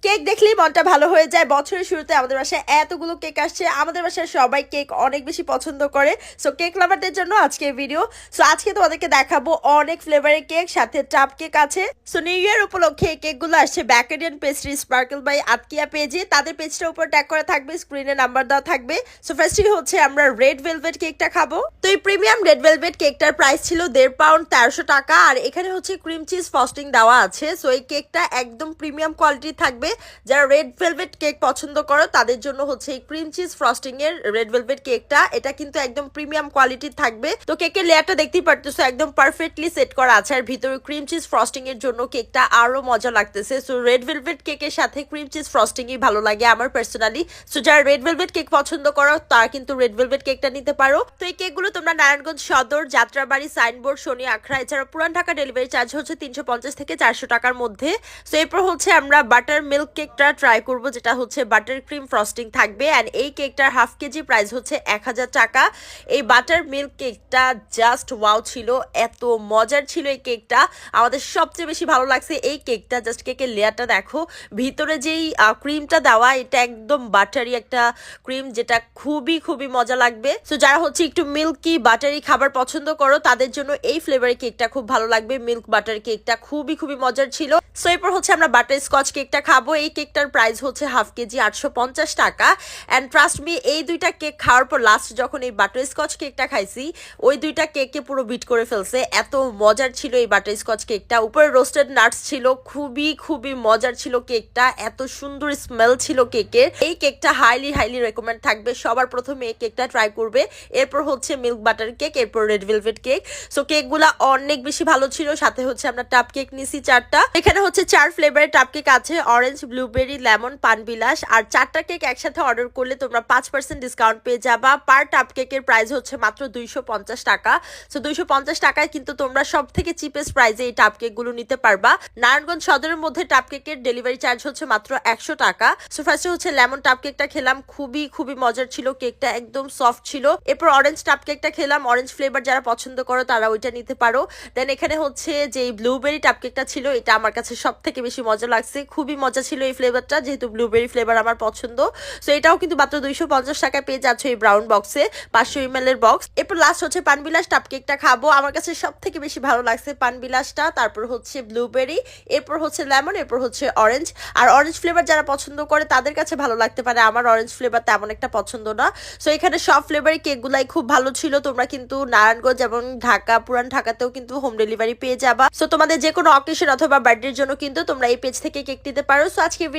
Cake দেখলেই মনটা ভালো হয়ে যায়। বছরের শুরুতে আমাদের বাসায় এতগুলো কেক আসছে, আমাদের বাসায় সবাই কেক অনেক বেশি পছন্দ করে। সো কেক লাভারদের জন্য আজকের ভিডিও। সো আজকে তোমাদেরকে দেখাবো অনেক ফ্লেভারের কেক, সাথে টাপ কেক আছে। সো নিউ ইয়ার উপলক্ষে এই কেকগুলো আসছে ব্যাকারিয়ান পেস্ট্রি স্পার্কেল বাই আতকিয়া পেজে। তাদের পেজটার উপর ট্যাগ করা থাকবে, স্ক্রিনে নাম্বার দেওয়া থাকবে। সো ফার্স্টলি হচ্ছে আমরা রেড ভেলভেট কেকটা খাবো। তো এই প্রিমিয়াম রেড ভেলভেট কেকটার প্রাইস ছিল 1.5 পাউন্ড 1300 টাকা। আর এখানে হচ্ছে ক্রিম চিজ ফ্রস্টিং দেওয়া আছে। সো এই কেকটা একদম প্রিমিয়াম কোয়ালিটি থাকবে। যারা রেড ভেলভেট কেক পছন্দ করো তাদের জন্য হচ্ছে এই ক্রিম চিজ ফ্রস্টিং এর রেড ভেলভেট কেকটা, এটা কিন্তু একদম প্রিমিয়াম কোয়ালিটির থাকবে। তো কেকের লেয়ারটা দেখতেই পারতেছো একদম পারফেক্টলি সেট করা আছে, আর ভিতরে ক্রিম চিজ ফ্রস্টিং এর জন্য কেকটা আরো মজা লাগতেছে। সো রেড ভেলভেট কেকের সাথে ক্রিম চিজ ফ্রস্টিং ই ভালো লাগে আমার পার্সোনালি। সো যারা রেড ভেলভেট কেক পছন্দ করো তারা কিন্তু রেড ভেলভেট কেকটা নিতে পারো। তো এই কেকগুলো তোমরা নারায়ণগঞ্জ সদর, যাত্রাবাড়ি, সাইনবোর্ড, শনি আখড়া, এছাড়া পুরান ঢাকা ডেলিভারি চার্জ হচ্ছে 350 থেকে 400 টাকার মধ্যে। সো এরপর হচ্ছে আমরা বাটার মিল্ক কেকটা ট্রাই করব, যেটা হচ্ছে বাটার ক্রিম ফ্রস্টিং থাকবে। অ্যান্ড এই কেকটার হাফ কেজি প্রাইস হচ্ছে 1000 টাকা। এই বাটার মিল্ক কেকটা জাস্ট ওয়াও ছিল, এত মজার ছিল এই কেকটা। আমাদের সবচেয়ে বেশি ভালো লাগছে এই কেকটা। জাস্ট কেকের লেয়ারটা দেখো, ভিতরে যেই ক্রিমটা দেওয়া, এটা একদম বাটারি একটা ক্রিম, যেটা খুবই খুবই মজা লাগবে। সো যারা হচ্ছে একটু মিল্কি বাটারি খাবার পছন্দ করো তাদের জন্য এই ফ্লেভারের কেকটা খুব ভালো লাগবে। মিল্ক বাটার কেকটা খুবই খুবই মজার ছিল। সো এরপর হচ্ছে আমরা বাটার স্কচ কেকটা খাবো। এই কেকটার প্রাইস হচ্ছে হাফ কেজি 850 টাকা। অ্যান্ড ট্রাস্ট মি, এই দুইটা কেক খাওয়ার পর লাস্ট যখন এই বাটার স্কচ কেকটা খাইছি, ওই দুইটা কেককে পুরো বিট করে ফেলছে। এত মজার ছিল এই বাটার স্কচ কেকটা। উপরে রোস্টেড নাটস ছিল, খুবই খুবই মজার ছিল কেকটা। এত সুন্দর স্মেল ছিল কেকের। এই কেকটা হাইলি হাইলি রেকমেন্ড থাকবে, সবার প্রথমে এই কেকটা ট্রাই করবে। এরপর হচ্ছে মিল্ক বাটার কেক, এরপর রেড ভেলভেট কেক। সো কেকগুলা অনেক বেশি ভালো ছিল। সাথে হচ্ছে আমরা টাপ কেক নিছি 4টা। এখানে হচ্ছে 4 ফ্লেভারের টাপ কেক আছে, অরেঞ্জ, ব্লুবেরি, লেমন, পানবিলাস। আর 4টা কেক একসাথে অর্ডার করলে তোমরা 5% ডিসকাউন্ট পেয়ে যাবা। পার টাপ কেকের প্রাইস হচ্ছে মাত্র 250 টাকা। সো 250 টাকায় কিন্তু তোমরা সব থেকে চিপেস্ট প্রাইসে এই টাপ কেকগুলো নিতে পারবা। নারায়ণগঞ্জ সদরের মধ্যে টাপ কেকের ডেলিভারি চার্জ হচ্ছে মাত্র 100 টাকা। সো ফার্স্টে হচ্ছে লেমন টাপ কেকটা খেলাম, খুবই খুবই মজার ছিল কেকটা, একদম সফট ছিল। এরপর অরেঞ্জ টাপ কেকটা খেলাম, অরেঞ্জ ফ্লেভার যারা পছন্দ করো তারা ওইটা নিতে পারো। দেন এখানে হচ্ছে যে ব্লুবেরি টাপ কেকটা ছিল, এটা আমার কাছে সব থেকে বেশি মজা লাগছে, খুবই মজা ছিল এই ফ্লেভারটা, যেহেতু ব্লুবেরি ফ্লেভার আমার পছন্দ। সো এটাও কিন্তু মাত্র 250 টাকায় পেয়ে যাচ্ছে এই ব্রাউন বক্সে, 500 ml এর বক্স। এরপর লাস্ট হচ্ছে পানবিলাস টাপ কেকটা খাবো। আমার কাছে সব থেকে বেশি ভালো লাগছে পানবিলাসটা, তারপর হচ্ছে ব্লুবেরি, এরপর হচ্ছে লেমন, এরপর হচ্ছে অরেঞ্জ। আর অরেঞ্জ ফ্লেভার যারা পছন্দ করে তাদের কাছে ভালো লাগতে পারে, আমার অরেঞ্জ ফ্লেভার তেমন একটা পছন্দ না। সো এখানে সব ফ্লেভারের কেকগুলাই খুব ভালো ছিল। তোমরা কিন্তু নারায়ণগঞ্জ এবং ঢাকা, পুরান ঢাকাতেও কিন্তু হোম ডেলিভারি পেয়ে যাবা। সো তোমাদের যে কোনো অকেশন অথবা বার্থডের জন্য কিন্তু তোমরা এই পেজ থেকে কেক নিতে পারো। সো আজকে